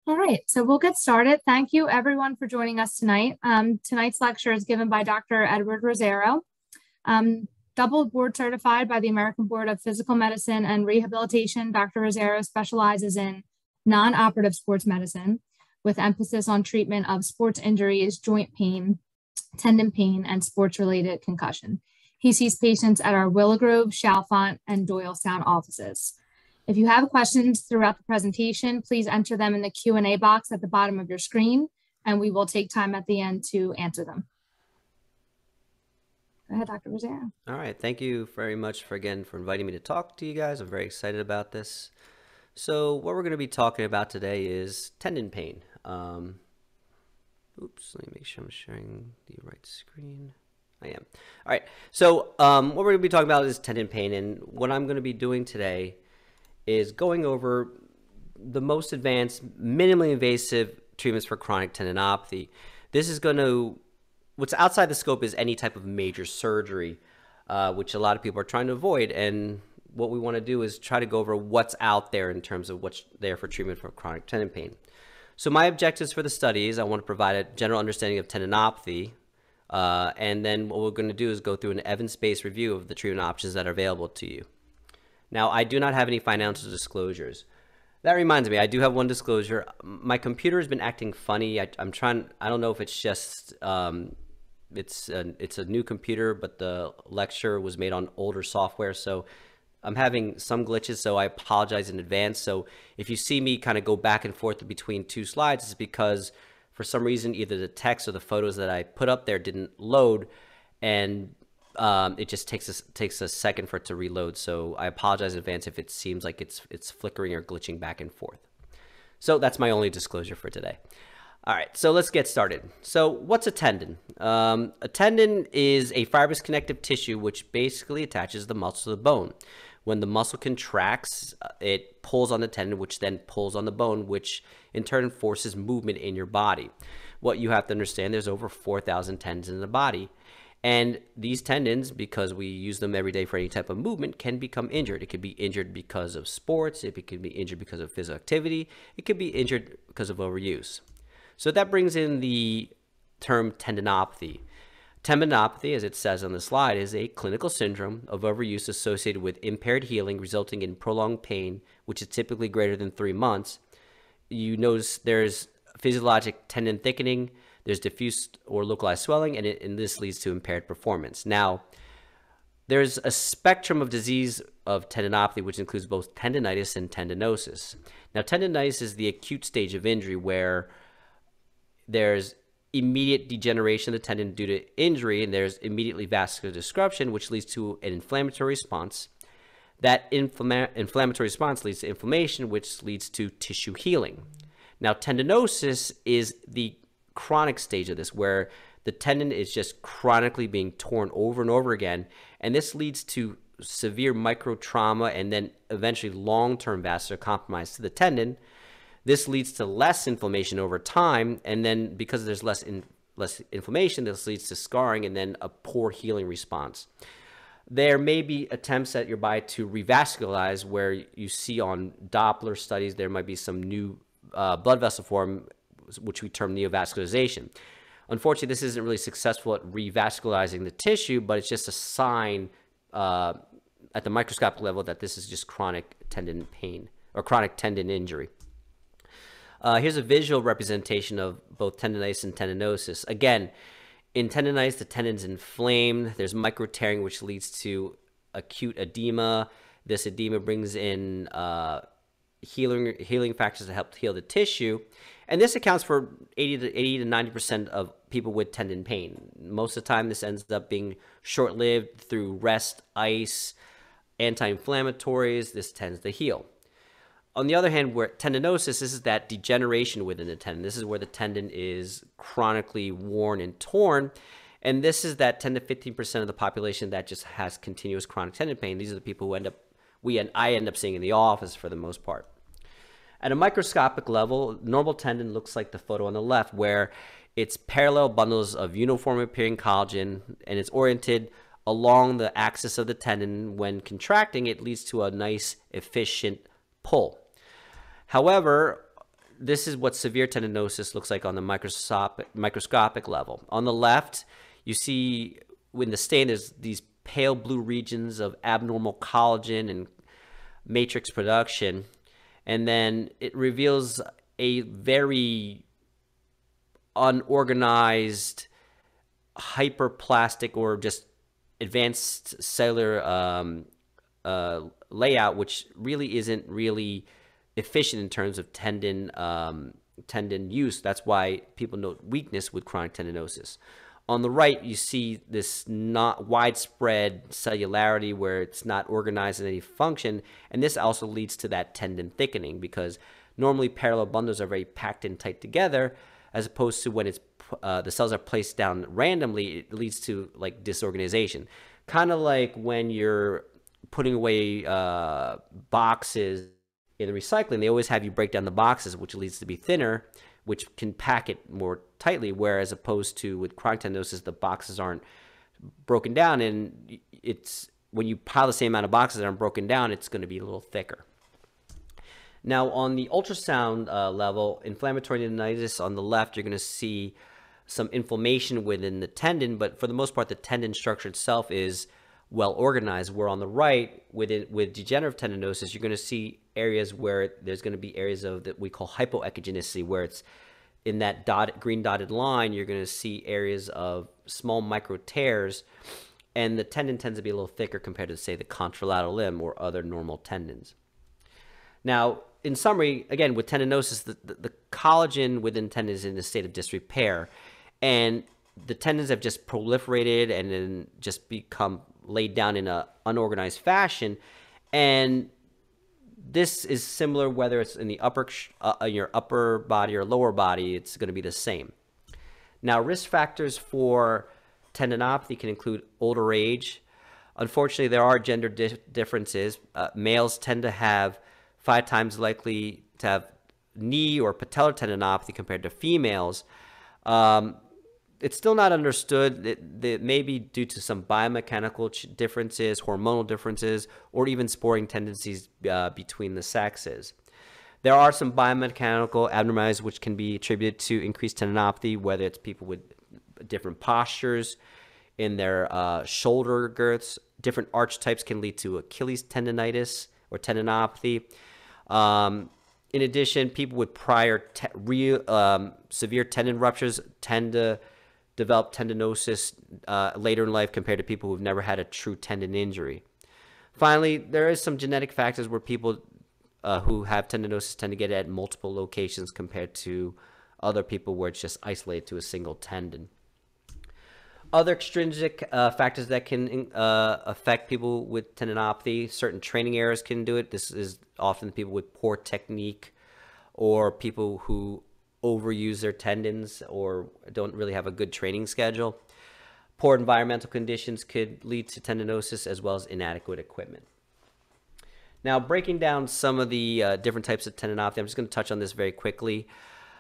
All right, so we'll get started. Thank you everyone for joining us tonight. Tonight's lecture is given by Dr. Edward Rosero, double board certified by the American Board of Physical Medicine and Rehabilitation. Dr. Rosero specializes in non-operative sports medicine with emphasis on treatment of sports injuries, joint pain, tendon pain, and sports-related concussion. He sees patients at our Willow Grove, Chalfont, and Doylestown offices. If you have questions throughout the presentation, please enter them in the Q&A box at the bottom of your screen, and we will take time at the end to answer them. Go ahead, Dr. Rosero. All right, thank you very much for inviting me to talk to you guys. I'm very excited about this. So what we're going to be talking about today is tendon pain. Oops, let me make sure I'm sharing the right screen. I am. All right, so what we're going to be talking about is tendon pain, and what I'm going to be doing today is going over the most advanced, minimally invasive treatments for chronic tendinopathy. This is going to, what's outside the scope is any type of major surgery, which a lot of people are trying to avoid. And what we want to do is try to go over what's out there in terms of what's there for treatment for chronic tendon pain. So my objectives for the study is I want to provide a general understanding of tendinopathy. And then what we're going to do is go through an evidence-based review of the treatment options that are available to you. Now, I do not have any financial disclosures. That reminds me, I do have one disclosure. My computer has been acting funny. I don't know if it's just, it's a new computer, but the lecture was made on older software. So I'm having some glitches, so I apologize in advance. So if you see me kind of go back and forth between two slides, it's because for some reason, either the text or the photos that I put up there didn't load, and it just takes a second for it to reload. So I apologize in advance if it seems like it's flickering or glitching back and forth. So that's my only disclosure for today. All right, so let's get started. So what's a tendon? A tendon is a fibrous connective tissue which basically attaches the muscle to the bone. When the muscle contracts, it pulls on the tendon, which then pulls on the bone, which in turn forces movement in your body. What you have to understand, there's over 4,000 tendons in the body. And these tendons, because we use them every day for any type of movement, can become injured. It could be injured because of sports. It could be injured because of physical activity. It could be injured because of overuse. So that brings in the term tendinopathy. Tendinopathy, as it says on the slide, is a clinical syndrome of overuse associated with impaired healing resulting in prolonged pain, which is typically greater than 3 months. You notice there's physiologic tendon thickening, there's diffuse or localized swelling, and this leads to impaired performance. Now, there's a spectrum of disease of tendinopathy, which includes both tendinitis and tendinosis. Now, tendinitis is the acute stage of injury where there's immediate degeneration of the tendon due to injury, and there's immediately vascular disruption, which leads to an inflammatory response. That inflammatory response leads to inflammation, which leads to tissue healing. Now, tendinosis is the chronic stage of this, where the tendon is just chronically being torn over and over again, and this leads to severe micro trauma and then eventually long-term vascular compromise to the tendon. This leads to less inflammation over time, and then because there's less inflammation, this leads to scarring and then a poor healing response. There may be attempts at your body to revascularize, where you see on Doppler studies there might be some new blood vessel form, which we term neovascularization. Unfortunately, this isn't really successful at revascularizing the tissue, but it's just a sign at the microscopic level that this is just chronic tendon pain or chronic tendon injury. Here's a visual representation of both tendinitis and tendinosis. Again, in tendinitis, the tendon's inflamed. There's micro tearing, which leads to acute edema. This edema brings in healing factors to help heal the tissue. And this accounts for 80 to 90% of people with tendon pain. Most of the time, this ends up being short-lived through rest, ice, anti-inflammatories. This tends to heal. On the other hand, where tendinosis, this is that degeneration within the tendon. This is where the tendon is chronically worn and torn. And this is that 10 to 15% of the population that just has continuous chronic tendon pain. These are the people who I end up seeing in the office for the most part. At a microscopic level, normal tendon looks like the photo on the left, where it's parallel bundles of uniform appearing collagen, and it's oriented along the axis of the tendon. When contracting, it leads to a nice, efficient pull. However, this is what severe tendinosis looks like on the microscopic level. On the left, you see in the stain, there's these pale blue regions of abnormal collagen and matrix production. And then it reveals a very unorganized, hyperplastic, or just advanced cellular layout, which really isn't really efficient in terms of tendon use. That's why people note weakness with chronic tendinosis. On the right, you see this not widespread cellularity where it's not organized in any function, and this also leads to that tendon thickening, because normally parallel bundles are very packed in tight together, as opposed to when it's the cells are placed down randomly, it leads to like disorganization. Kind of like when you're putting away boxes in the recycling, they always have you break down the boxes, which leads to be thinner, which can pack it more tightly, whereas opposed to with chronic tendinosis, the boxes aren't broken down, and it's when you pile the same amount of boxes that aren't broken down, it's going to be a little thicker. Now, on the ultrasound level, inflammatory tendinitis on the left, you're going to see some inflammation within the tendon, but for the most part, the tendon structure itself is well organized. Where on the right, with degenerative tendinosis, you're going to see areas where there's going to be areas of that we call hypoechogenicity, where it's in that green dotted line, you're going to see areas of small micro tears, and the tendon tends to be a little thicker compared to, say, the contralateral limb or other normal tendons. Now, in summary, again, with tendinosis, the collagen within tendons is in a state of disrepair, and the tendons have just proliferated and then just become laid down in an unorganized fashion. And this is similar whether it's in the your upper body or lower body, it's going to be the same. Now, risk factors for tendinopathy can include older age. Unfortunately, there are gender differences. Males tend to have 5 times likely to have knee or patellar tendinopathy compared to females. It's still not understood. That may be due to some biomechanical differences, hormonal differences, or even sporting tendencies between the sexes. There are some biomechanical abnormalities which can be attributed to increased tendinopathy, whether it's people with different postures in their shoulder girths. Different arch types can lead to Achilles tendonitis or tendinopathy. In addition, people with prior severe tendon ruptures tend to develop tendinosis later in life compared to people who've never had a true tendon injury. Finally, there is some genetic factors where people who have tendinosis tend to get it at multiple locations compared to other people where it's just isolated to a single tendon. Other extrinsic factors that can affect people with tendinopathy, certain training errors can do it. This is often people with poor technique or people who overuse their tendons or don't really have a good training schedule. Poor environmental conditions could lead to tendinosis, as well as inadequate equipment. Now, breaking down some of the different types of tendinopathy, I'm just going to touch on this very quickly.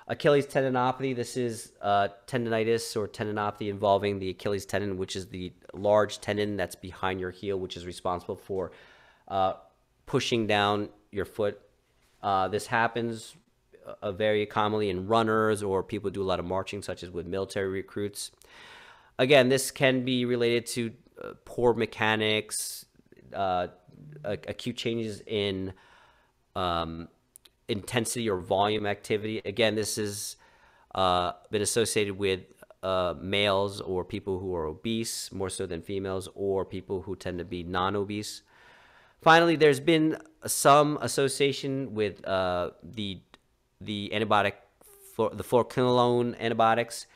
Achilles tendinopathy, this is tendinitis or tendinopathy involving the Achilles tendon, which is the large tendon that's behind your heel, which is responsible for pushing down your foot. This happens very commonly in runners or people who do a lot of marching, such as with military recruits. Again, this can be related to poor mechanics, acute changes in intensity or volume activity. Again, this has been associated with males or people who are obese more so than females, or people who tend to be non-obese. Finally, there's been some association with the antibiotic, the fluoroquinolone antibiotics.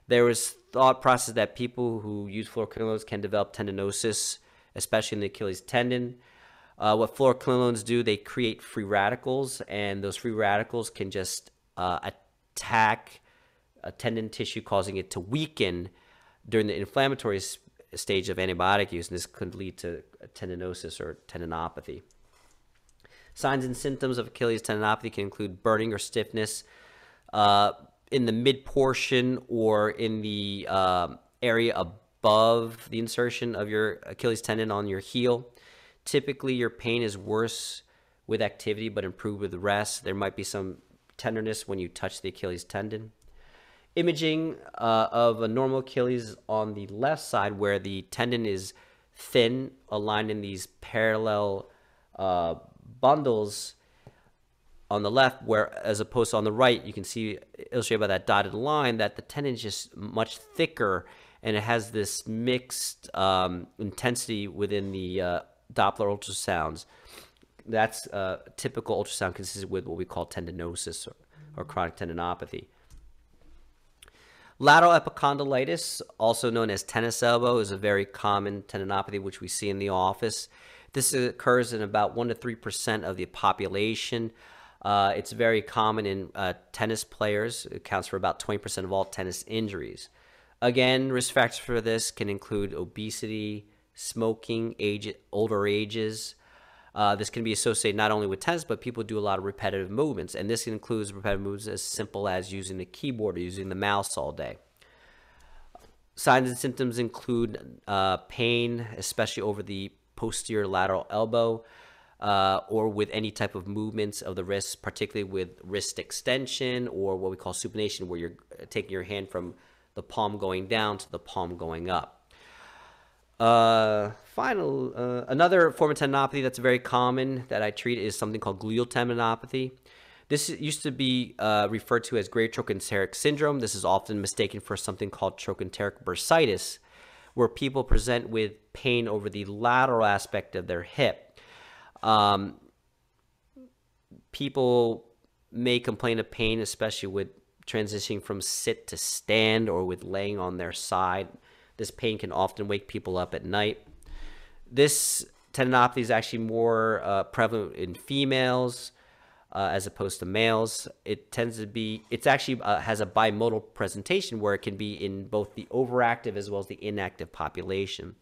There was thought process that people who use fluoroquinolones can develop tendinosis, especially in the Achilles tendon. What fluoroquinolones do, they create free radicals, and those free radicals can just attack a tendon tissue, causing it to weaken during the inflammatory stage of antibiotic use, and this could lead to tendinosis or tendinopathy. Signs and symptoms of Achilles tendinopathy can include burning or stiffness in the mid portion or in the area above the insertion of your Achilles tendon on your heel. Typically, your pain is worse with activity but improved with rest. There might be some tenderness when you touch the Achilles tendon. Imaging of a normal Achilles on the left side, where the tendon is thin, aligned in these parallel bundles on the left, where as opposed to on the right, you can see illustrated by that dotted line that the tendon is just much thicker, and it has this mixed intensity within the Doppler ultrasounds. That's typical ultrasound consistent with what we call tendinosis or chronic tendinopathy. Lateral epicondylitis, also known as tennis elbow, is a very common tendinopathy which we see in the office. This occurs in about 1 to 3% of the population. It's very common in tennis players. It accounts for about 20% of all tennis injuries. Again, risk factors for this can include obesity, smoking, older ages. This can be associated not only with tennis, but people do a lot of repetitive movements. And this includes repetitive movements as simple as using the keyboard or using the mouse all day. Signs and symptoms include pain, especially over the posterior lateral elbow, or with any type of movements of the wrist, particularly with wrist extension or what we call supination, where you're taking your hand from the palm going down to the palm going up. Another form of tendinopathy that's very common that I treat is something called gluteal tendinopathy. This used to be referred to as greater trochanteric syndrome. This is often mistaken for something called trochanteric bursitis, where people present with pain over the lateral aspect of their hip. People may complain of pain, especially with transitioning from sit to stand or with laying on their side. This pain can often wake people up at night. This tendinopathy is actually more prevalent in females as opposed to males. It tends to be, it's actually has a bimodal presentation where it can be in both the overactive as well as the inactive population.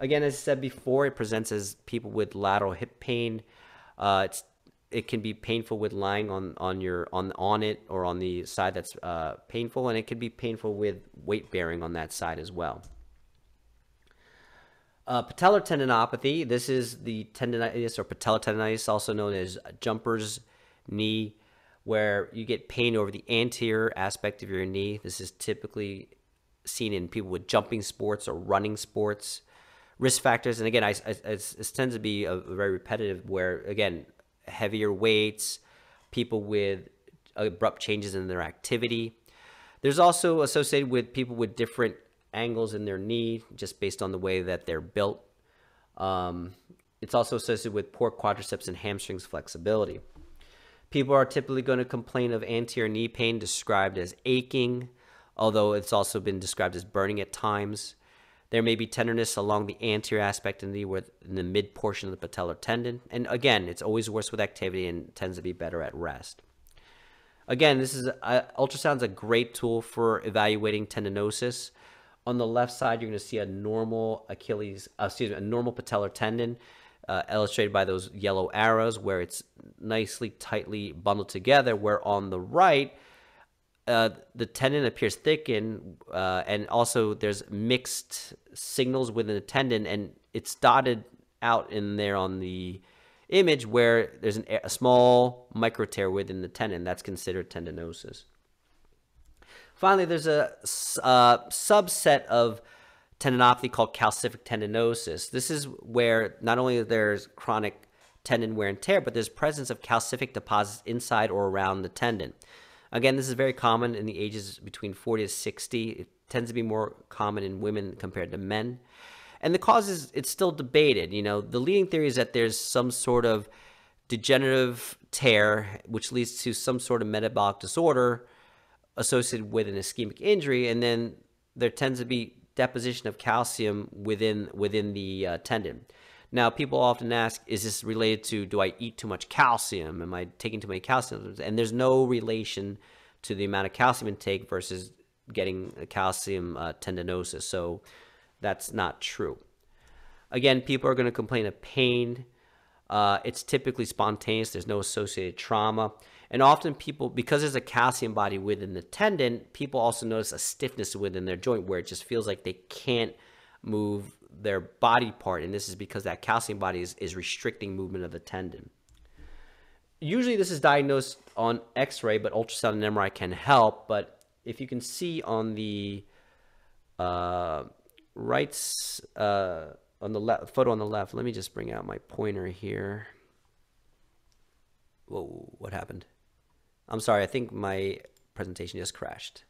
Again, as I said before, it presents as people with lateral hip pain. It can be painful with lying on it or on the side that's painful, and it can be painful with weight bearing on that side as well. Patellar tendinopathy. This is the tendinitis or patellar tendinitis, also known as jumper's knee, where you get pain over the anterior aspect of your knee. This is typically seen in people with jumping sports or running sports. Risk factors, and again, it tends to be very repetitive, where again, heavier weights, people with abrupt changes in their activity. There's also associated with people with different angles in their knee, just based on the way that they're built. It's also associated with poor quadriceps and hamstrings flexibility. People are typically going to complain of anterior knee pain, described as aching, although it's also been described as burning at times. There may be tenderness along the anterior aspect of the knee, in the mid portion of the patellar tendon. And again, it's always worse with activity and tends to be better at rest. Again, ultrasound is a great tool for evaluating tendinosis. On the left side, you're going to see a normal a normal patellar tendon, illustrated by those yellow arrows, where it's nicely, tightly bundled together. Where on the right, the tendon appears thickened, and also there's mixed signals within the tendon, and it's dotted out in there on the image where there's a small micro tear within the tendon. That's considered tendinosis. Finally, there's a subset of tendinopathy called calcific tendinosis. This is where not only there's chronic tendon wear and tear, but there's presence of calcific deposits inside or around the tendon. Again, this is very common in the ages between 40 to 60. It tends to be more common in women compared to men. And the cause it's still debated. You know, the leading theory is that there's some sort of degenerative tear, which leads to some sort of metabolic disorder associated with an ischemic injury. And then there tends to be deposition of calcium within the tendon. Now, people often ask, is this related to, do I eat too much calcium? Am I taking too many calcium? And there's no relation to the amount of calcium intake versus getting a calcium tendinosis. So that's not true. Again, people are going to complain of pain. It's typically spontaneous. There's no associated trauma. And often people, because there's a calcium body within the tendon, people also notice a stiffness within their joint where it just feels like they can't move their body part, and this is because that calcium body is restricting movement of the tendon. usually this is diagnosed on X-ray, but ultrasound and MRI can help. But if you can see on the on the left photo on the left, let me just bring out my pointer here. Whoa, what happened? I'm sorry, I think my presentation just crashed.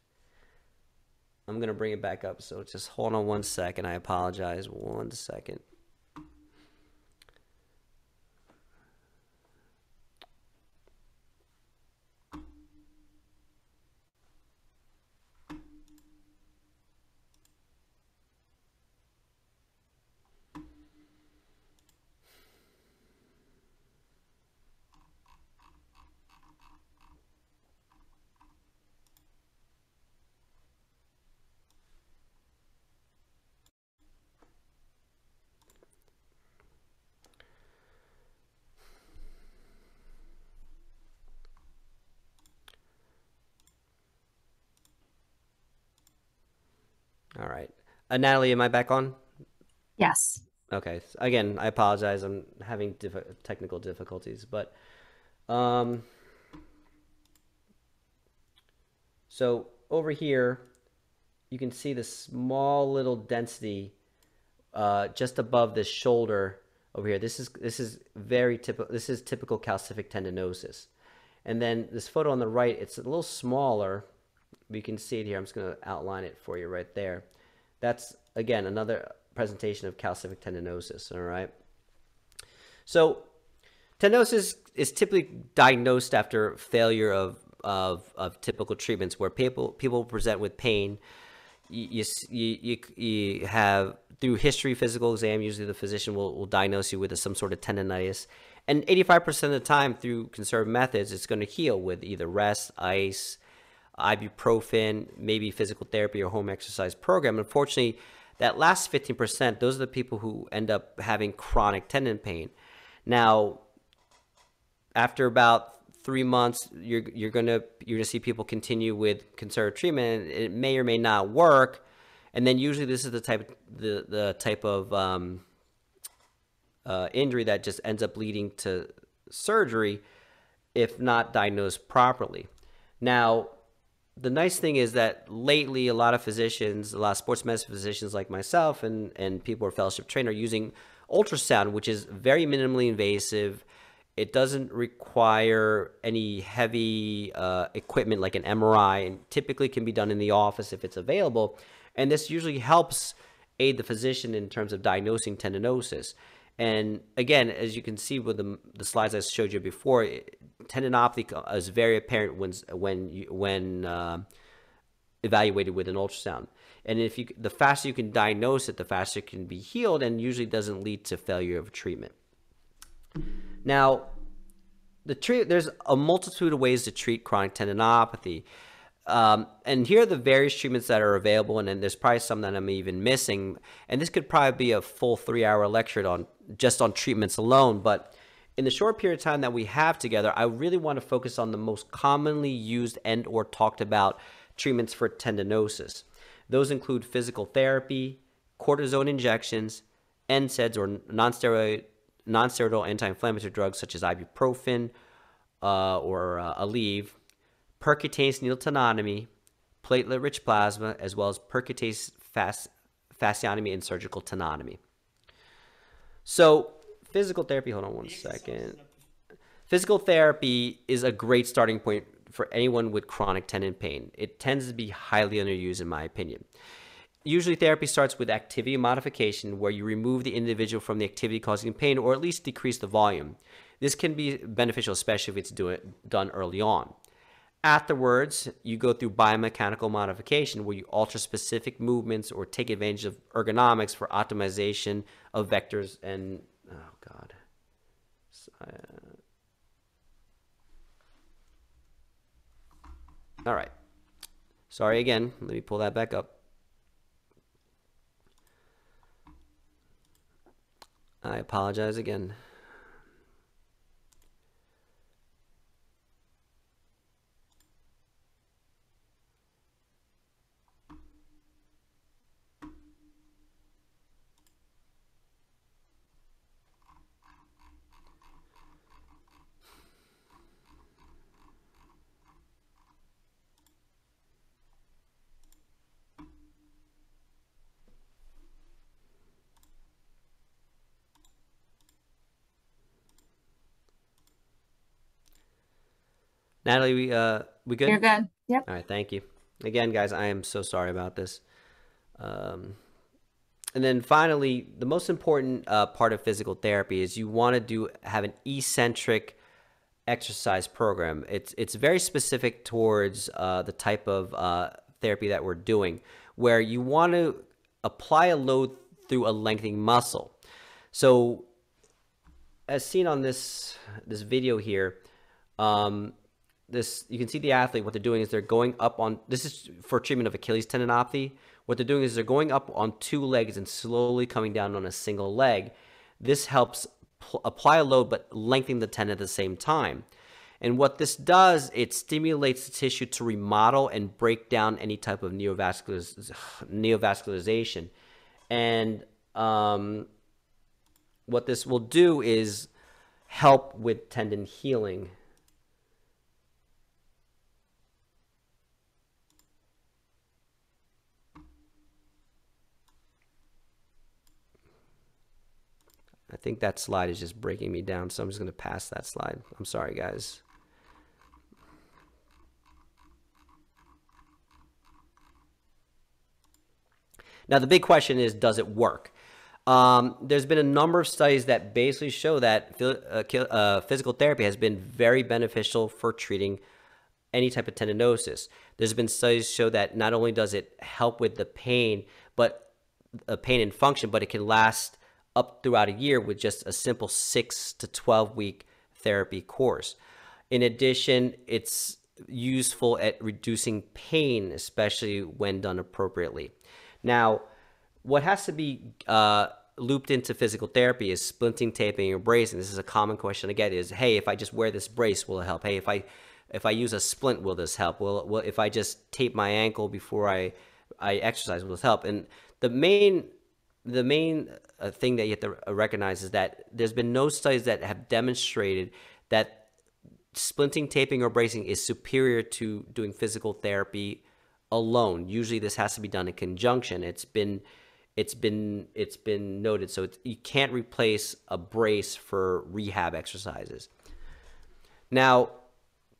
I'm going to bring it back up, so just hold on 1 second. I apologize. 1 second. All right. Natalie, am I back on? Yes. Okay. Again, I apologize. I'm having technical difficulties, but so over here, you can see the small little density just above this shoulder over here. This is very typical. This is typical calcific tendinosis. And then this photo on the right, it's a little smaller. You can see it here. I'm just going to outline it for you right there. That's, again, another presentation of calcific tendinosis, all right? So tendinosis is typically diagnosed after failure of typical treatments where people present with pain. You have, through history, physical exam, usually the physician will diagnose you with some sort of tendonitis. And 85% of the time, through conservative methods, it's going to heal with either rest, ice, ibuprofen, maybe physical therapy or home exercise program. Unfortunately, that last 15%, those are the people who end up having chronic tendon pain. Now, after about 3 months, you're gonna see people continue with conservative treatment. It may or may not work, and then usually this is the type of injury that just ends up leading to surgery if not diagnosed properly. Now, the nice thing is that lately a lot of physicians, a lot of sports medicine physicians like myself and people who are fellowship trained are using ultrasound, which is very minimally invasive. It doesn't require any heavy equipment like an MRI, and typically can be done in the office if it's available. And this usually helps aid the physician in terms of diagnosing tendinosis. And again, as you can see with the slides I showed you before, tendinopathy is very apparent when evaluated with an ultrasound. And the faster you can diagnose it, the faster it can be healed, and usually doesn't lead to failure of treatment. Now, there's a multitude of ways to treat chronic tendinopathy. And here are the various treatments that are available, and then there's probably some that I'm even missing. And this could probably be a full 3-hour lecture just on treatments alone. But in the short period of time that we have together, I really want to focus on the most commonly used and or talked about treatments for tendinosis. Those include physical therapy, cortisone injections, NSAIDs or non-steroidal anti-inflammatory drugs such as ibuprofen or Aleve, percutaneous needle tenotomy, platelet-rich plasma, as well as percutaneous fasciotomy and surgical tenotomy. So physical therapy, hold on 1 second. Physical therapy is a great starting point for anyone with chronic tendon pain. It tends to be highly underused in my opinion. Usually therapy starts with activity modification, where you remove the individual from the activity causing pain or at least decrease the volume. This can be beneficial, especially if it's done early on. Afterwards, you go through biomechanical modification, where you alter specific movements or take advantage of ergonomics for optimization of vectors and, oh God. All right. Sorry again. Let me pull that back up. I apologize again. Natalie, we good? You're good. Yep. All right, thank you. Again, guys, I am so sorry about this. And then finally, the most important part of physical therapy is you want to have an eccentric exercise program. It's very specific towards the type of therapy that we're doing, where you want to apply a load through a lengthening muscle. So as seen on this video here, you can see the athlete, what they're doing is they're going up on, this is for treatment of Achilles tendinopathy. What they're doing is they're going up on two legs and slowly coming down on a single leg. This helps apply a load but lengthen the tendon at the same time. And what this does, it stimulates the tissue to remodel and break down any type of neovascularization. And what this will do is help with tendon healing. I think that slide is just breaking me down, so I'm just going to pass that slide. I'm sorry, guys. Now, the big question is, does it work? There's been a number of studies that basically show that physical therapy has been very beneficial for treating any type of tendinosis. There's been studies that show that not only does it help with the pain, but pain and function, but it can last up throughout a year with just a simple 6 to 12 week therapy course. In addition, it's useful at reducing pain, especially when done appropriately. Now, what has to be looped into physical therapy is splinting, taping, or bracing. This is a common question I get is, hey, if I just wear this brace, will it help? Hey, if I use a splint, will this help? Will if I just tape my ankle before I exercise, will this help? And the main thing that you have to recognize is that there's been no studies that have demonstrated that splinting, taping, or bracing is superior to doing physical therapy alone. Usually this has to be done in conjunction. It's been noted. So you can't replace a brace for rehab exercises. Now,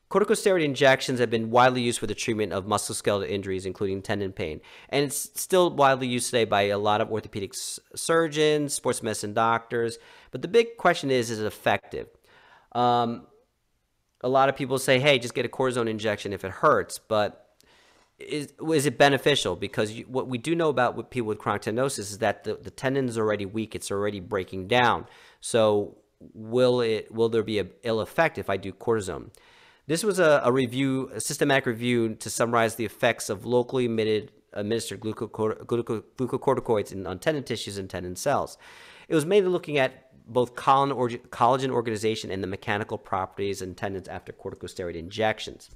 corticosteroid injections have been widely used for the treatment of musculoskeletal injuries, including tendon pain. And it's still widely used today by a lot of orthopedic surgeons, sports medicine doctors. But the big question is it effective? A lot of people say, hey, just get a cortisone injection if it hurts. But is it beneficial? Because what we do know about with people with chronic tendinosis is that the tendon is already weak. It's already breaking down. So will there be an ill effect if I do cortisone? This was a systematic review to summarize the effects of locally administered glucocorticoids on tendon tissues and tendon cells. It was mainly looking at both collagen organization and the mechanical properties in tendons after corticosteroid injections.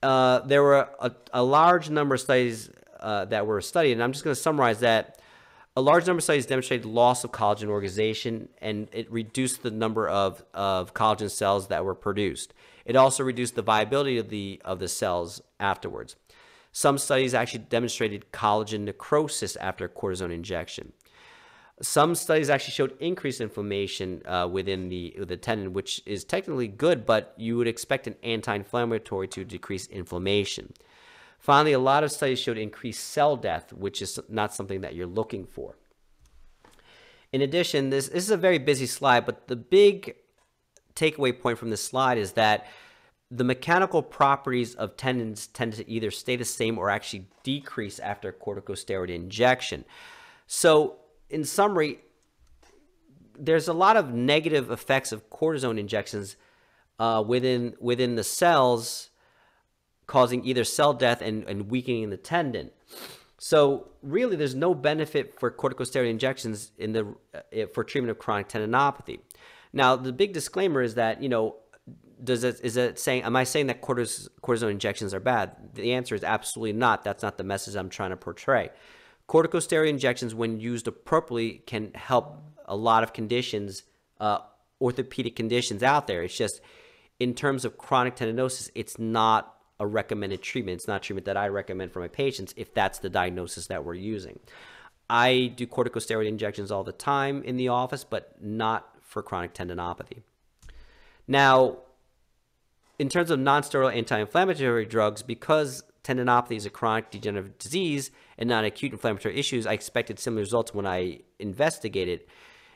There were a large number of studies that were studied, and I'm just going to summarize that. A large number of studies demonstrated loss of collagen organization, and it reduced the number of collagen cells that were produced. It also reduced the viability of the cells afterwards. Some studies actually demonstrated collagen necrosis after cortisone injection. Some studies actually showed increased inflammation within the tendon, which is technically good, but you would expect an anti-inflammatory to decrease inflammation. Finally, a lot of studies showed increased cell death, which is not something that you're looking for. In addition, this is a very busy slide, but the big takeaway point from this slide is that the mechanical properties of tendons tend to either stay the same or actually decrease after corticosteroid injection. So in summary, there's a lot of negative effects of cortisone injections within the cells, causing either cell death and weakening the tendon. So really, there's no benefit for corticosteroid injections for treatment of chronic tendinopathy. Now, the big disclaimer is that, am I saying that cortisone injections are bad? The answer is absolutely not. That's not the message I'm trying to portray. Corticosteroid injections, when used appropriately, can help a lot of conditions, orthopedic conditions out there. It's just, in terms of chronic tendinosis, it's not a recommended treatment. It's not treatment that I recommend for my patients if that's the diagnosis that we're using. I do corticosteroid injections all the time in the office, but not for chronic tendinopathy. Now, in terms of non-steroidal anti-inflammatory drugs, because tendinopathy is a chronic degenerative disease and not acute inflammatory issues, I expected similar results when I investigated.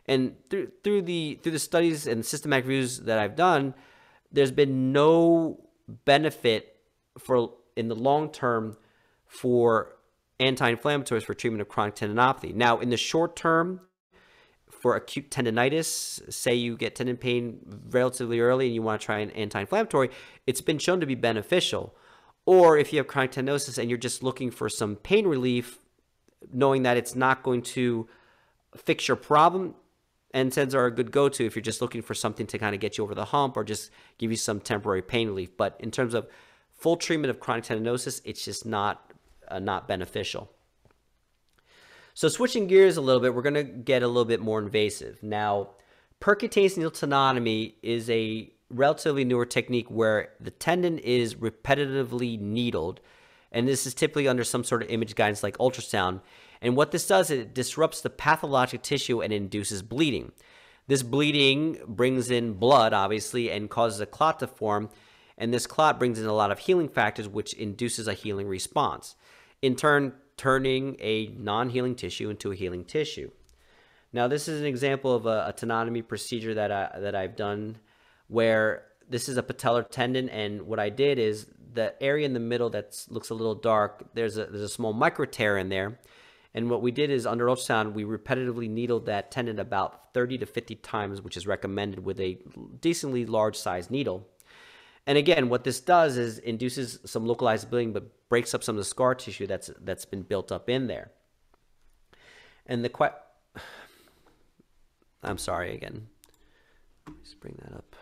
And through the studies and systematic reviews that I've done, there's been no benefit in the long term for anti-inflammatories for treatment of chronic tendinopathy. Now, in the short term, for acute tendinitis, say you get tendon pain relatively early and you want to try an anti-inflammatory, it's been shown to be beneficial. Or if you have chronic tendinosis and you're just looking for some pain relief, knowing that it's not going to fix your problem, NSAIDs are a good go-to if you're just looking for something to kind of get you over the hump or just give you some temporary pain relief. But in terms of full treatment of chronic tendinosis, it's just not beneficial. So switching gears a little bit, we're going to get a little bit more invasive. Now, percutaneous needle tenotomy is a relatively newer technique where the tendon is repetitively needled, and this is typically under some sort of image guidance like ultrasound. And what this does is it disrupts the pathologic tissue and induces bleeding. This bleeding brings in blood, obviously, and causes a clot to form, and this clot brings in a lot of healing factors, which induces a healing response, in turn turning a non-healing tissue into a healing tissue. Now, this is an example of a tenotomy procedure that I've done, where this is a patellar tendon, and what I did is the area in the middle that looks a little dark, there's a small micro tear in there, and what we did is under ultrasound we repetitively needled that tendon about 30 to 50 times, which is recommended with a decently large size needle. And again, what this does is induces some localized bleeding, but breaks up some of the scar tissue that's been built up in there. And I'm sorry again. Let's bring that up.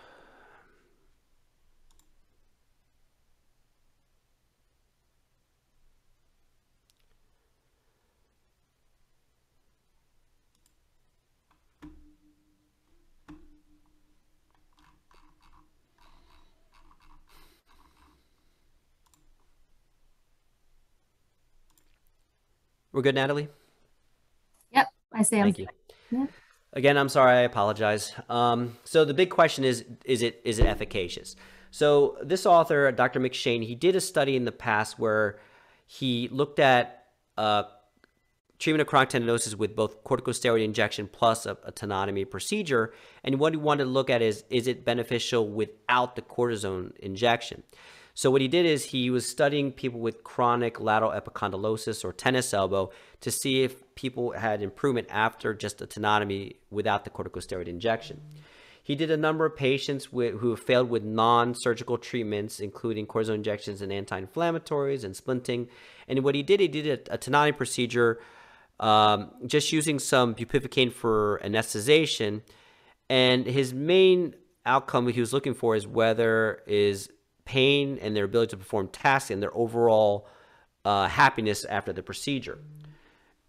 We're good, Natalie? Yep, I see. Thank you. Yeah. Again, I'm sorry, I apologize. So the big question is it efficacious? So this author, Dr. McShane, he did a study in the past where he looked at treatment of chronic tendinosis with both corticosteroid injection plus a tenotomy procedure. And what he wanted to look at is it beneficial without the cortisone injection? So what he did is he was studying people with chronic lateral epicondylosis or tennis elbow to see if people had improvement after just a tenotomy without the corticosteroid injection. He did a number of patients who failed with non-surgical treatments, including cortisone injections and anti-inflammatories and splinting. And what he did a tenotomy procedure just using some bupivacaine for anesthetization. And his main outcome he was looking for is whether is pain and their ability to perform tasks and their overall happiness after the procedure.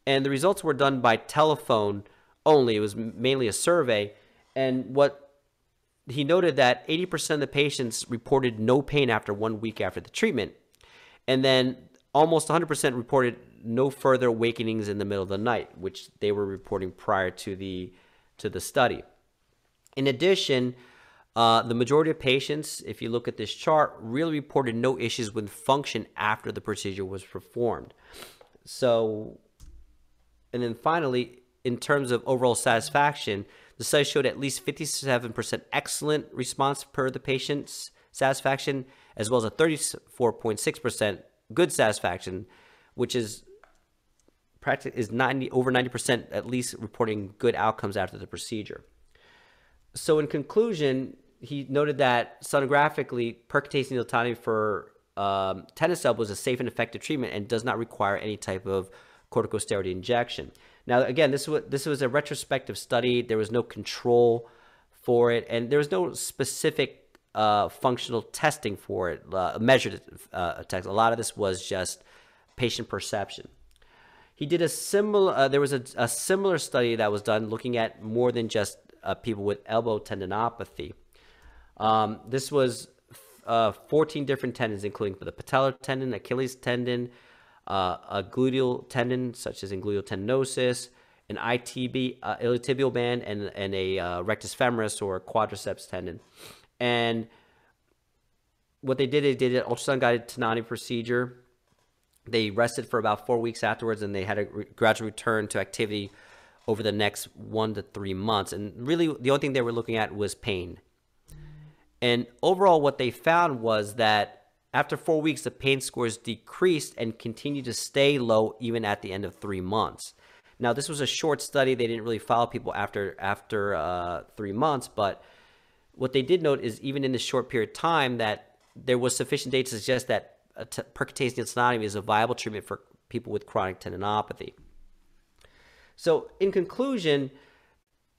And the results were done by telephone only. It was mainly a survey. And what he noted that 80% of the patients reported no pain after 1 week after the treatment. And then almost 100% reported no further awakenings in the middle of the night, which they were reporting prior to the study. In addition, the majority of patients, if you look at this chart, really reported no issues with function after the procedure was performed. So, and then finally, in terms of overall satisfaction, the study showed at least 57% excellent response per the patient's satisfaction, as well as a 34.6% good satisfaction, which is over 90% at least reporting good outcomes after the procedure. So in conclusion, he noted that sonographically, percutaneous needle tenotomy for tennis elbow is a safe and effective treatment and does not require any type of corticosteroid injection. Now, again, this was a retrospective study. There was no control for it, and there was no specific functional testing for it, measured text. A lot of this was just patient perception. He did a similar. There was a similar study that was done looking at more than just people with elbow tendinopathy. This was 14 different tendons, including the patellar tendon, Achilles tendon, a gluteal tendon, such as in gluteal tendinosis, an ITB, iliotibial band, and a rectus femoris or quadriceps tendon. And what they did an ultrasound-guided tenotomy procedure. They rested for about 4 weeks afterwards, and they had a gradual return to activity over the next 1 to 3 months. And really, the only thing they were looking at was pain. And overall, what they found was that after 4 weeks, the pain scores decreased and continued to stay low even at the end of 3 months. Now, this was a short study. They didn't really follow people after 3 months, but what they did note is even in this short period of time that there was sufficient data to suggest that percutaneous needle tenotomy is a viable treatment for people with chronic tendinopathy. So in conclusion,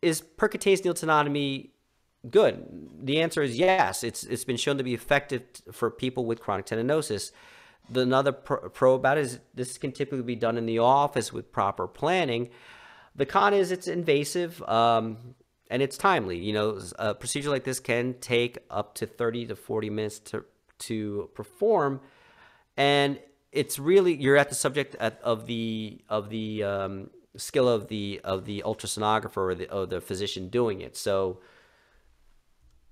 is percutaneous needle tenotomy good? The answer is yes. It's been shown to be effective for people with chronic tendinosis. Another pro about it is this can typically be done in the office with proper planning. The con is it's invasive and it's timely. You know, a procedure like this can take up to 30 to 40 minutes to perform, and it's really, you're at the subject of the skill of the ultrasonographer or the physician doing it. So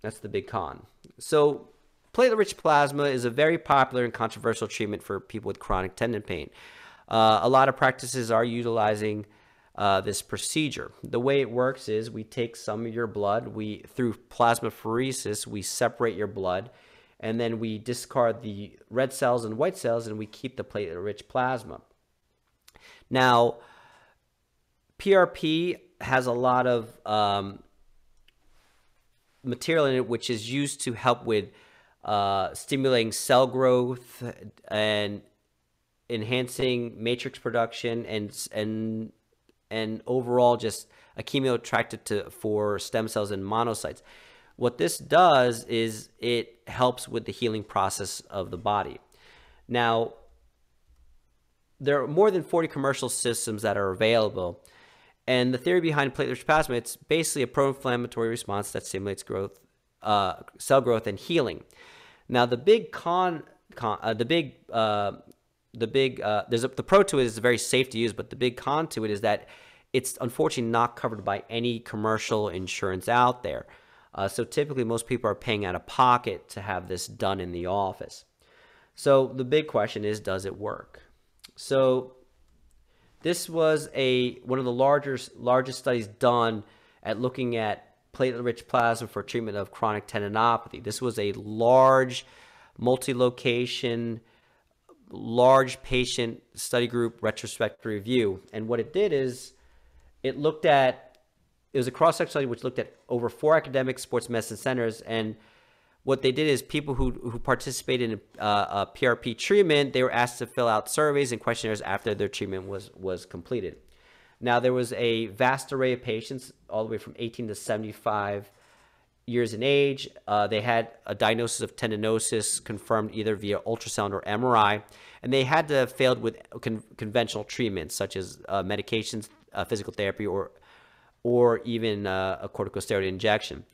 that's the big con. So platelet-rich plasma is a very popular and controversial treatment for people with chronic tendon pain. A lot of practices are utilizing this procedure. The way it works is we take some of your blood, through plasmapheresis, we separate your blood, and then we discard the red cells and white cells, and we keep the platelet-rich plasma. Now, PRP has a lot of material in it which is used to help with stimulating cell growth and enhancing matrix production and overall just a chemoattractant for stem cells and monocytes. What this does is it helps with the healing process of the body. Now, there are more than 40 commercial systems that are available. And the theory behind platelet-rich plasma, it's basically a pro-inflammatory response that stimulates growth, cell growth and healing. Now, the pro to it is very safe to use, but the big con to it is that it's unfortunately not covered by any commercial insurance out there. So typically, most people are paying out of pocket to have this done in the office. So the big question is, does it work? So this was one of the largest studies done at looking at platelet-rich plasma for treatment of chronic tendinopathy. This was a large, multi-location, large patient study group retrospective review. And what it did is it was a cross-section study which looked at over 4 academic sports medicine centers. And what they did is people who participated in a PRP treatment, they were asked to fill out surveys and questionnaires after their treatment was completed. Now, there was a vast array of patients all the way from 18 to 75 years in age. They had a diagnosis of tendinosis confirmed either via ultrasound or MRI, and they had to have failed with conventional treatments such as medications, physical therapy, or even a corticosteroid injection.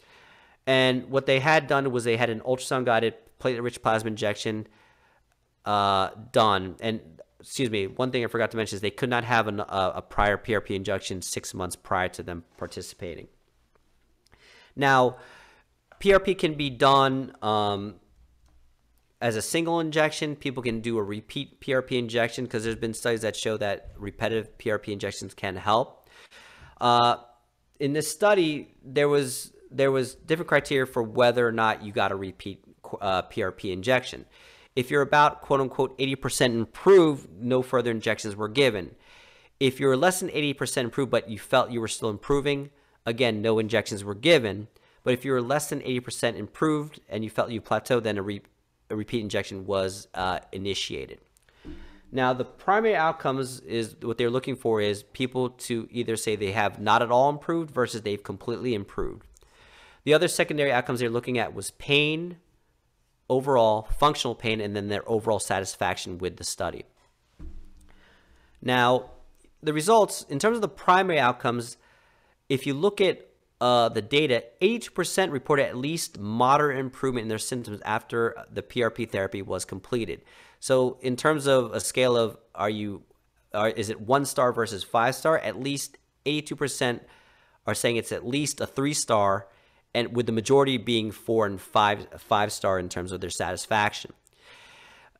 And what they had done was they had an ultrasound-guided platelet-rich plasma injection done. And excuse me, one thing I forgot to mention is they could not have a prior PRP injection 6 months prior to them participating. Now, PRP can be done as a single injection. People can do a repeat PRP injection because there's been studies that show that repetitive PRP injections can help. In this study, there was different criteria for whether or not you got a repeat PRP injection. If you're about, quote unquote, 80% improved, no further injections were given. If you're less than 80% improved, but you felt you were still improving, again, no injections were given. But if you were less than 80% improved and you felt you plateaued, then a repeat injection was initiated. Now, the primary outcomes is what they're looking for is people to either say they have not at all improved versus they've completely improved. The other secondary outcomes they're looking at was pain, overall functional pain, and then their overall satisfaction with the study. Now, the results, in terms of the primary outcomes, if you look at the data, 82% reported at least moderate improvement in their symptoms after the PRP therapy was completed. So in terms of a scale of is it 1-star versus 5-star, at least 82% are saying it's at least a 3-star, and with the majority being 4 and 5 star in terms of their satisfaction.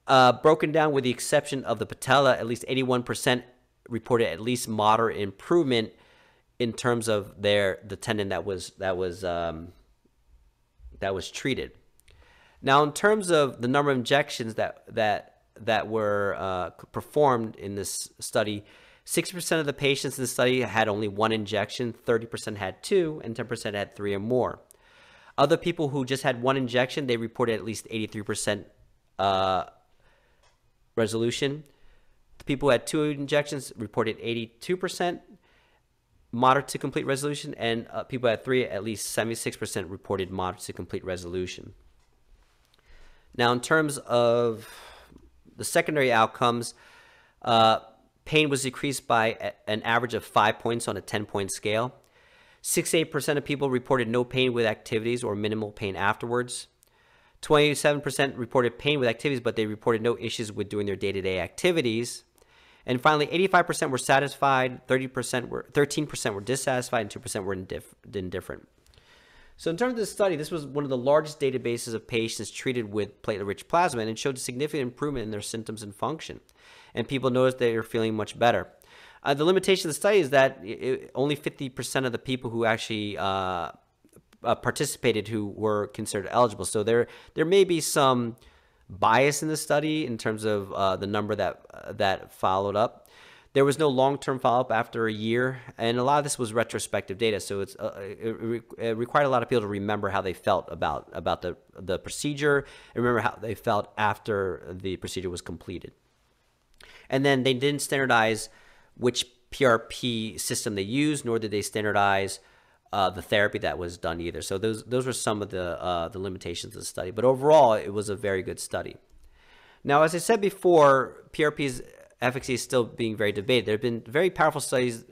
Broken down with the exception of the patella, at least 81% reported at least moderate improvement in terms of the tendon that was treated. Now, in terms of the number of injections that were performed in this study, 60% of the patients in the study had only 1 injection, 30% had 2, and 10% had 3 or more. Other people who just had 1 injection, they reported at least 83% resolution. The people who had 2 injections reported 82% moderate to complete resolution, and people who had 3, at least 76% reported moderate to complete resolution. Now, in terms of the secondary outcomes, pain was decreased by an average of 5 points on a 10-point scale. 68% of people reported no pain with activities or minimal pain afterwards. 27% reported pain with activities, but they reported no issues with doing their day-to-day activities. And finally, 85% were satisfied, 13% were dissatisfied, and 2% were indifferent. So in terms of this study, this was one of the largest databases of patients treated with platelet-rich plasma, and it showed significant improvement in their symptoms and function. And people noticed they were feeling much better. The limitation of the study is that only 50% of the people who actually participated who were considered eligible. So there may be some bias in the study in terms of the number that followed up. There was no long-term follow-up after a year, and a lot of this was retrospective data, so it required a lot of people to remember how they felt about the procedure and remember how they felt after the procedure was completed. And then they didn't standardize which PRP system they used, nor did they standardize the therapy that was done either. So those were some of the limitations of the study. But overall, it was a very good study. Now, as I said before, PRP's efficacy is still being very debated. There have been very powerful studies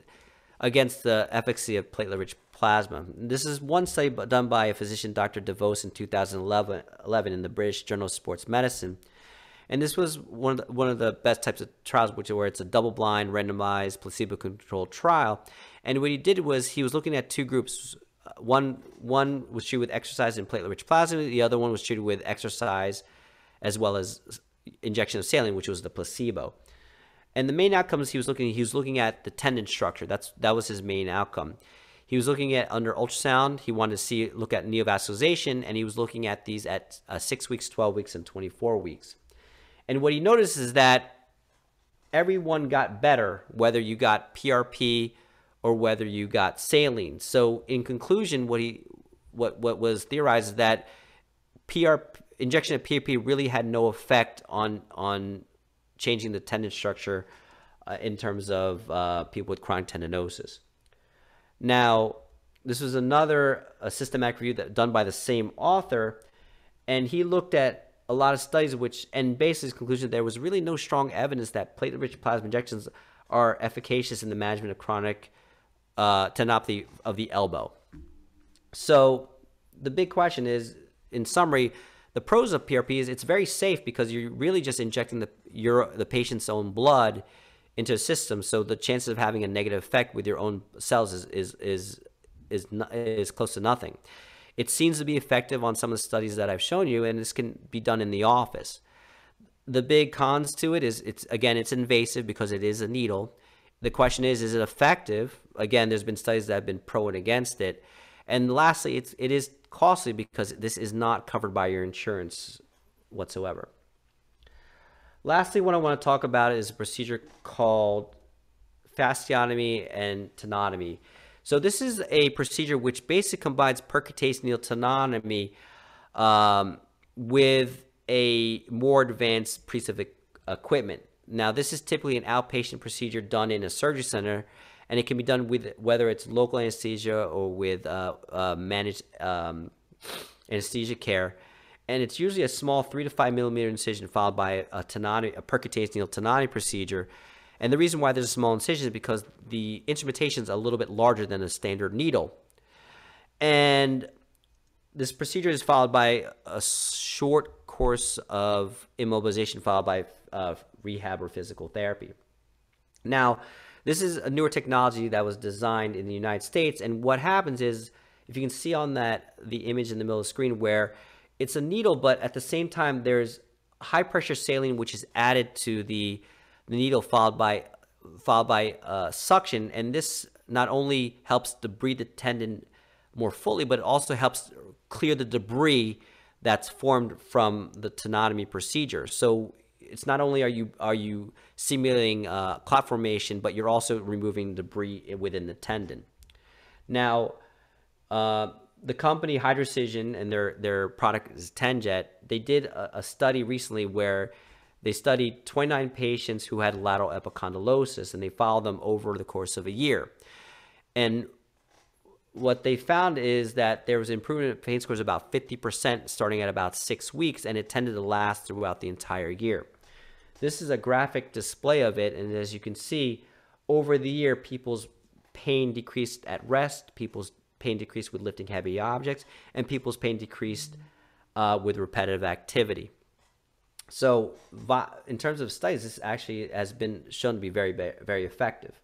against the efficacy of platelet-rich plasma. This is one study done by a physician, Dr. DeVos, in 2011 in the British Journal of Sports Medicine. And this was one of the best types of trials, where it's a double-blind, randomized, placebo-controlled trial. And what he did was he was looking at 2 groups. One was treated with exercise and platelet-rich plasma. The other one was treated with exercise as well as injection of saline, which was the placebo. And the main outcomes he was looking at the tendon structure. That was his main outcome. He was looking at under ultrasound. He wanted to look at neovascularization, and he was looking at these at 6 weeks, 12 weeks, and 24 weeks. And what he noticed is that everyone got better, whether you got PRP or whether you got saline. So in conclusion, what was theorized is that injection of PRP really had no effect on changing the tendon structure in terms of people with chronic tendinosis. Now, this was another systematic review done by the same author, and he looked at a lot of studies and based his conclusion there was really no strong evidence that platelet-rich plasma injections are efficacious in the management of chronic tendinopathy of the elbow. So the big question is, in summary, the pros of PRP is it's very safe because you're really just injecting the patient's own blood into a system, so the chances of having a negative effect with your own cells is close to nothing. It seems to be effective on some of the studies that I've shown you, and this can be done in the office. The big cons to it is it's invasive because it is a needle. The question is it effective? Again, there's been studies that have been pro and against it. And lastly, it is costly because this is not covered by your insurance whatsoever. Lastly, what I want to talk about is a procedure called fasciotomy and tenotomy. So this is a procedure which basically combines percutaneous needle tenotomy with a more advanced piece of equipment. Now, this is typically an outpatient procedure done in a surgery center, and it can be done with whether it's local anesthesia or with managed anesthesia care. And it's usually a small 3 to 5 millimeter incision followed by a percutaneous needle tenotomy procedure. And the reason why there's a small incision is because the instrumentation is a little bit larger than a standard needle. And this procedure is followed by a short course of immobilization followed by rehab or physical therapy. Now, this is a newer technology that was designed in the United States, and what happens is if you can see on the image in the middle of the screen, where it's a needle, but at the same time there's high pressure saline which is added to the needle, followed by suction, and this not only helps debride the tendon more fully, but it also helps clear the debris that's formed from the tenotomy procedure. So it's not only are you simulating clot formation, but you're also removing debris within the tendon. Now, the company Hydrocision and their product is Tendon. They did a study recently where they studied 29 patients who had lateral epicondylosis, and they followed them over the course of a year. And what they found is that there was improvement in pain scores about 50% starting at about 6 weeks, and it tended to last throughout the entire year. This is a graphic display of it, and as you can see, over the year, people's pain decreased at rest, people's pain decreased with lifting heavy objects, and people's pain decreased with repetitive activity. So in terms of studies, this actually has been shown to be very, very effective.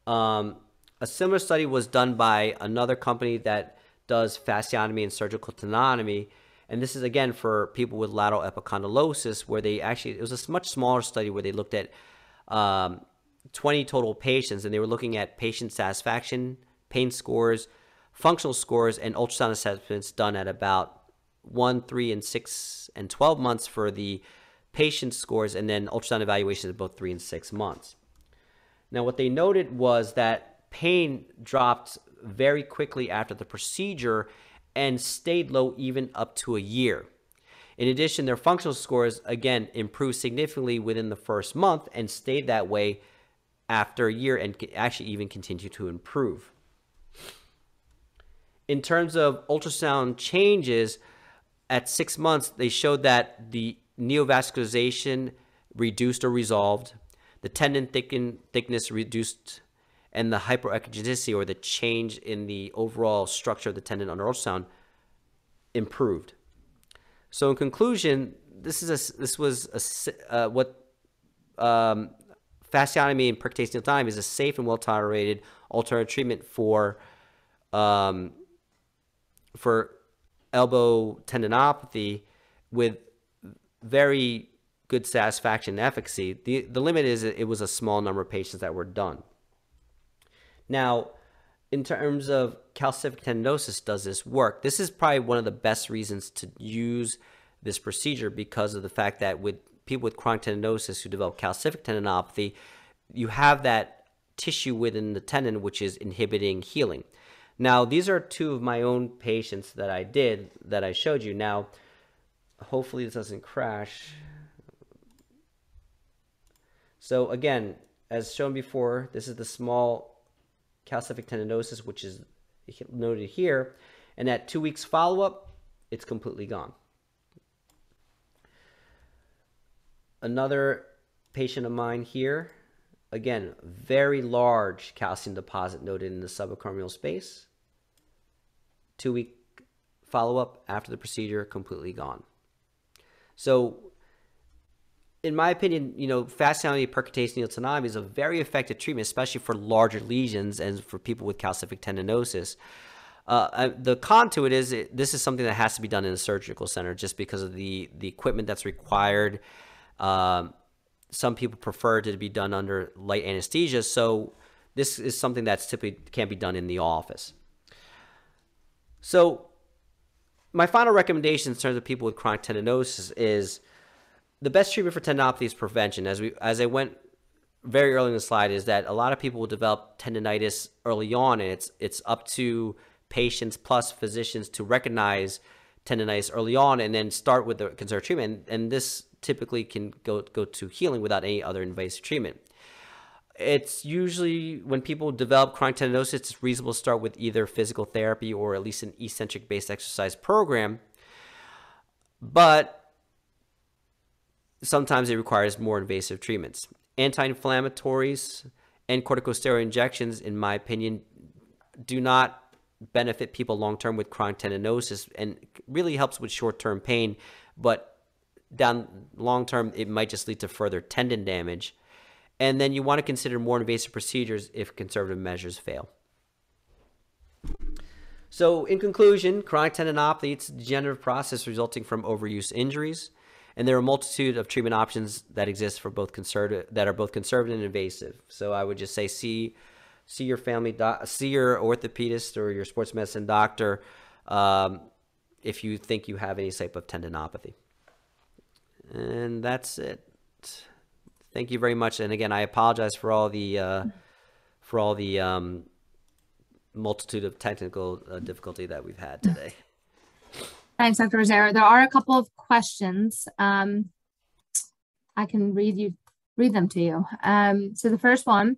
A similar study was done by another company that does fasciotomy and surgical tenotomy, and this is again for people with lateral epicondylosis, where it was a much smaller study where they looked at 20 total patients, and they were looking at patient satisfaction, pain scores, functional scores, and ultrasound assessments done at about 1, 3, and 6, and 12 months for the patient scores, and then ultrasound evaluations at both 3 and 6 months. Now, what they noted was that pain dropped very quickly after the procedure and stayed low even up to a year. In addition, their functional scores, again, improved significantly within the first month and stayed that way after a year, and actually even continued to improve. In terms of ultrasound changes, at 6 months, they showed that the neovascularization reduced or resolved, the tendon thickness reduced, and the hyperechogenicity, or the change in the overall structure of the tendon under ultrasound, improved. So in conclusion, what fasciotomy and percutaneous needle tenotomy is a safe and well-tolerated alternative treatment for elbow tendinopathy with very good satisfaction and efficacy. The limit is it was a small number of patients that were done. Now, in terms of calcific tendinosis, does this work? This is probably one of the best reasons to use this procedure, because of the fact that with people with chronic tendinosis who develop calcific tendinopathy, you have that tissue within the tendon which is inhibiting healing. Now, these are two of my own patients that I showed you. Now, hopefully this doesn't crash. So again, as shown before, this is the small calcific tendinosis, which is noted here. And at 2 weeks follow-up, it's completely gone. Another patient of mine here, again, very large calcium deposit noted in the subacromial space. 2-week follow-up after the procedure, completely gone. So in my opinion, fasciotomy percutaneous needle tenotomy is a very effective treatment, especially for larger lesions and for people with calcific tendinosis. The con to it is this is something that has to be done in a surgical center just because of the equipment that's required. Some people prefer it to be done under light anesthesia, so this is something that's typically can't be done in the office. So my final recommendation in terms of people with chronic tendinosis is the best treatment for tendinopathy is prevention. As I went very early in the slide, is that a lot of people will develop tendinitis early on, and it's up to patients plus physicians to recognize tendinitis early on and then start with the conservative treatment. And this typically can go to healing without any other invasive treatment. It's usually when people develop chronic tendinosis, it's reasonable to start with either physical therapy or at least an eccentric-based exercise program. But sometimes it requires more invasive treatments. Anti-inflammatories and corticosteroid injections, in my opinion, do not benefit people long-term with chronic tendinosis, and really helps with short-term pain, but down long-term, it might just lead to further tendon damage. And then you want to consider more invasive procedures if conservative measures fail. So in conclusion, chronic tendinopathy, it's a degenerative process resulting from overuse injuries. And there are a multitude of treatment options that exist for both conservative, that are both conservative and invasive. So I would just say see your family see your orthopedist or your sports medicine doctor if you think you have any type of tendinopathy. And that's it. Thank you very much. And again, I apologize for all the multitude of technical difficulty that we've had today. Thanks, Dr. Rosero. There are a couple of questions. I can read them to you. So the first one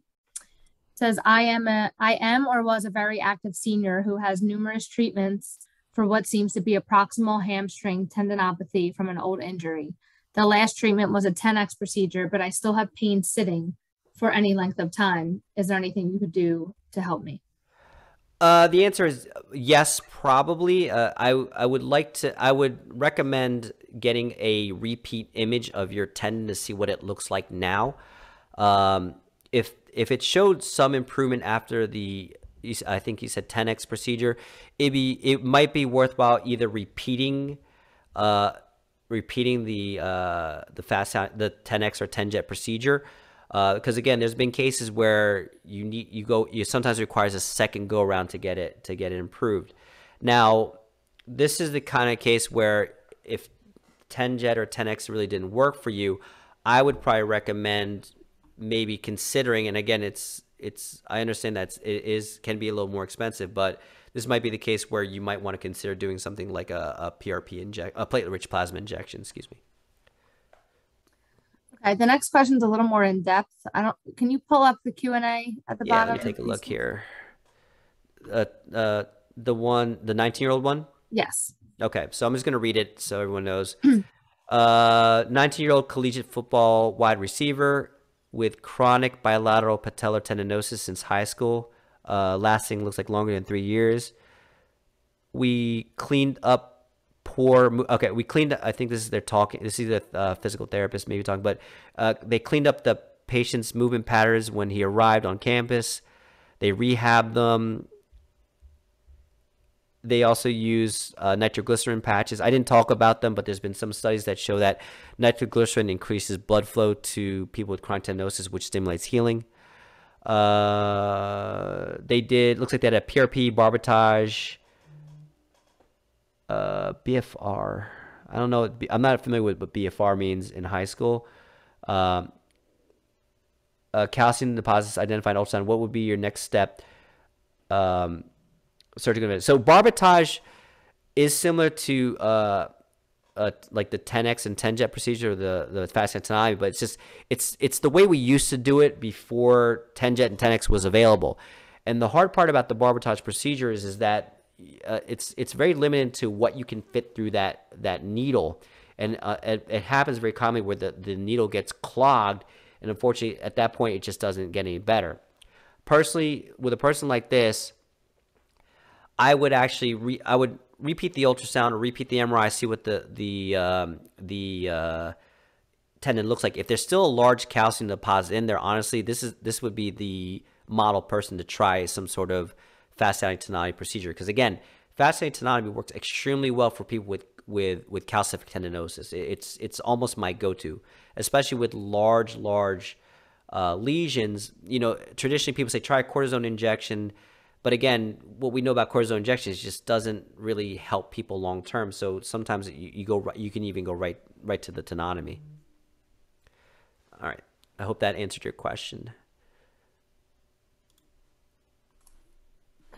says, I am or was a very active senior who has numerous treatments for what seems to be a proximal hamstring tendinopathy from an old injury. The last treatment was a 10X procedure, but I still have pain sitting for any length of time. Is there anything you could do to help me? The answer is yes, probably. I would recommend getting a repeat image of your tendon to see what it looks like now. If it showed some improvement after I think you said 10X procedure, it might be worthwhile either repeating the 10X or 10-jet procedure. Because again, there's been cases where you sometimes requires a second go around to get it improved. Now, this is the kind of case where if 10-jet or 10X really didn't work for you, I would probably recommend maybe considering. And again, I understand that it can be a little more expensive, but this might be the case where you might want to consider doing something like a PRP a platelet-rich plasma injection. Excuse me. Okay, the next question is a little more in depth. Can you pull up the Q&A at the bottom? Yeah, let me take a look here. The 19-year-old one? Yes. Okay, so I'm just going to read it so everyone knows. 19-year-old collegiate football wide receiver with chronic bilateral patellar tendinosis since high school, lasting looks like longer than 3 years. We cleaned up we cleaned up, I think this is their talking, this is the physical therapist maybe talking, but they cleaned up the patient's movement patterns when he arrived on campus. They rehabbed them. They also use nitroglycerin patches. I didn't talk about them, but there's been some studies that show that nitroglycerin increases blood flow to people with chronic tendinosis, which stimulates healing. Looks like they had a PRP, barbotage, BFR. I don't know. I'm not familiar with what BFR means in high school. Calcium deposits identified in ultrasound. What would be your next step? Surgical. So barbotage is similar to like the 10X and 10-jet procedure, the fascial tenotomy, but it's the way we used to do it before 10-jet and 10X was available. And the hard part about the barbotage procedure is that it's very limited to what you can fit through that needle, and it happens very commonly where the needle gets clogged, and unfortunately at that point it just doesn't get any better. Personally, with a person like this, I would actually repeat the ultrasound or repeat the MRI, see what the tendon looks like. If there's still a large calcium deposit in there, honestly, this would be the model person to try some sort of fascial tenotomy procedure, because again, fascial tenotomy works extremely well for people with calcific tendinosis. It's almost my go-to, especially with large lesions. You know, traditionally people say try a cortisone injection, but again, what we know about cortisone injections just doesn't really help people long term. So sometimes you can even go right to the tenotomy. All right, I hope that answered your question.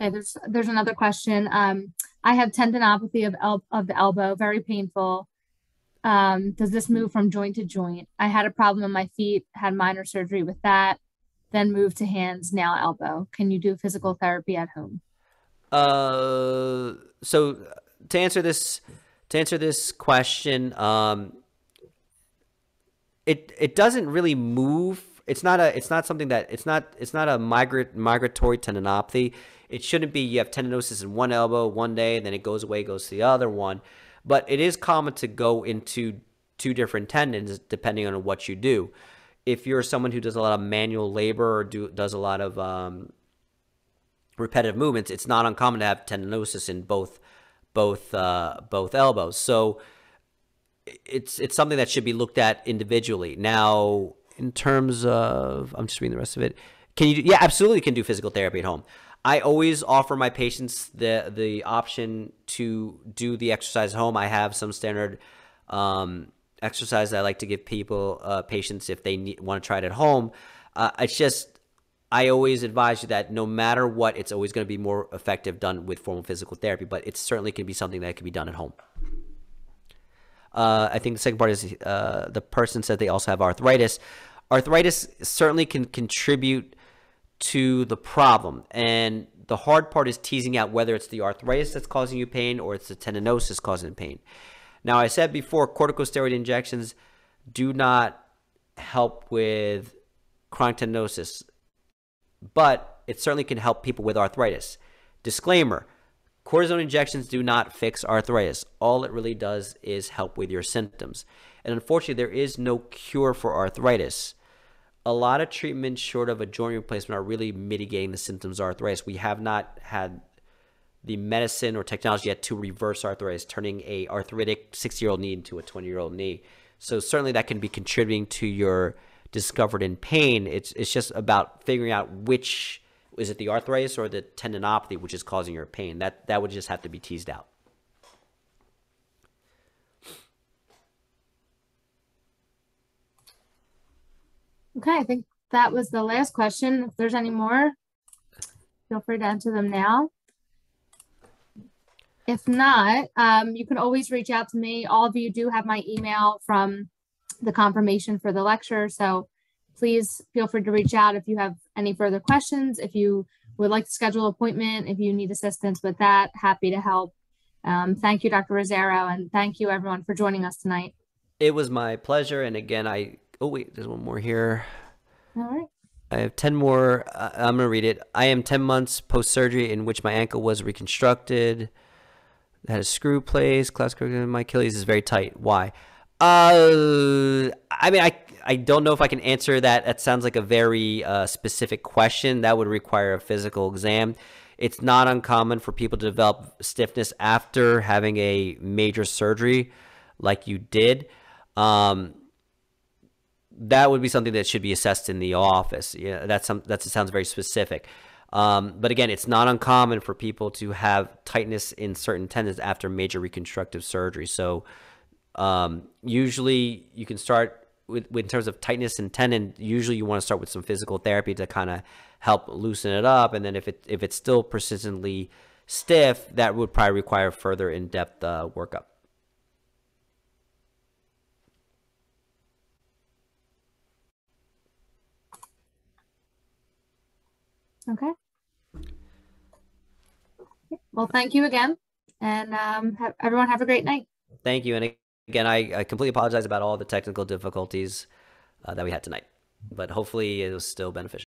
Okay, there's another question. I have tendinopathy of the elbow, very painful. Does this move from joint to joint? I had a problem in my feet, had minor surgery with that, then moved to hands, now elbow. Can you do physical therapy at home? So to answer this question, it doesn't really move. It's not a migratory tendinopathy. It shouldn't be you have tendinosis in one elbow one day, and then it goes away, goes to the other one. But it is common to go into two different tendons depending on what you do. If you're someone who does a lot of manual labor or does a lot of repetitive movements, it's not uncommon to have tendinosis in both elbows. So it's something that should be looked at individually. Now, in terms of, I'm just reading the rest of it. Can you? Yeah, absolutely can do physical therapy at home. I always offer my patients the option to do the exercise at home. I have some standard exercise that I like to give patients if they want to try it at home. It's just, I always advise you that no matter what, it's always going to be more effective done with formal physical therapy, but it certainly can be something that can be done at home. I think the second part is the person said they also have arthritis. Arthritis certainly can contribute to the problem, and the hard part is teasing out whether it's the arthritis that's causing you pain or it's the tendinosis causing pain. Now, I said before, corticosteroid injections do not help with chronic tendinosis, but it certainly can help people with arthritis. Disclaimer, cortisone injections do not fix arthritis. All it really does is help with your symptoms. And unfortunately, there is no cure for arthritis. A lot of treatments short of a joint replacement are really mitigating the symptoms of arthritis. We have not had the medicine or technology yet to reverse arthritis, turning a arthritic 60-year-old knee into a 20-year-old knee. So certainly that can be contributing to your discovered in pain. It's just about figuring out which, is it the arthritis or the tendinopathy which is causing your pain. That would just have to be teased out. Okay, I think that was the last question. If there's any more, feel free to answer them now. If not, you can always reach out to me. All of you do have my email from the confirmation for the lecture, so please feel free to reach out if you have any further questions. If you would like to schedule an appointment, if you need assistance with that, happy to help. Thank you, Dr. Rosero, and thank you everyone for joining us tonight. It was my pleasure. And again, oh wait, there's one more here. All right. I have 10 more. I'm going to read it. I am 10 months post-surgery in which my ankle was reconstructed. Had a screw placed. Classical, my Achilles is very tight. Why? I mean, I don't know if I can answer that. That sounds like a very specific question. That would require a physical exam. It's not uncommon for people to develop stiffness after having a major surgery like you did. That would be something that should be assessed in the office. Yeah, that sounds very specific. But again, it's not uncommon for people to have tightness in certain tendons after major reconstructive surgery. So usually you can start with in terms of tightness in tendon. Usually you want to start with some physical therapy to kind of help loosen it up. And then if it's still persistently stiff, that would probably require further in-depth workup. Okay. Well, thank you again, and everyone have a great night. Thank you. And again, I completely apologize about all the technical difficulties that we had tonight, but hopefully it was still beneficial.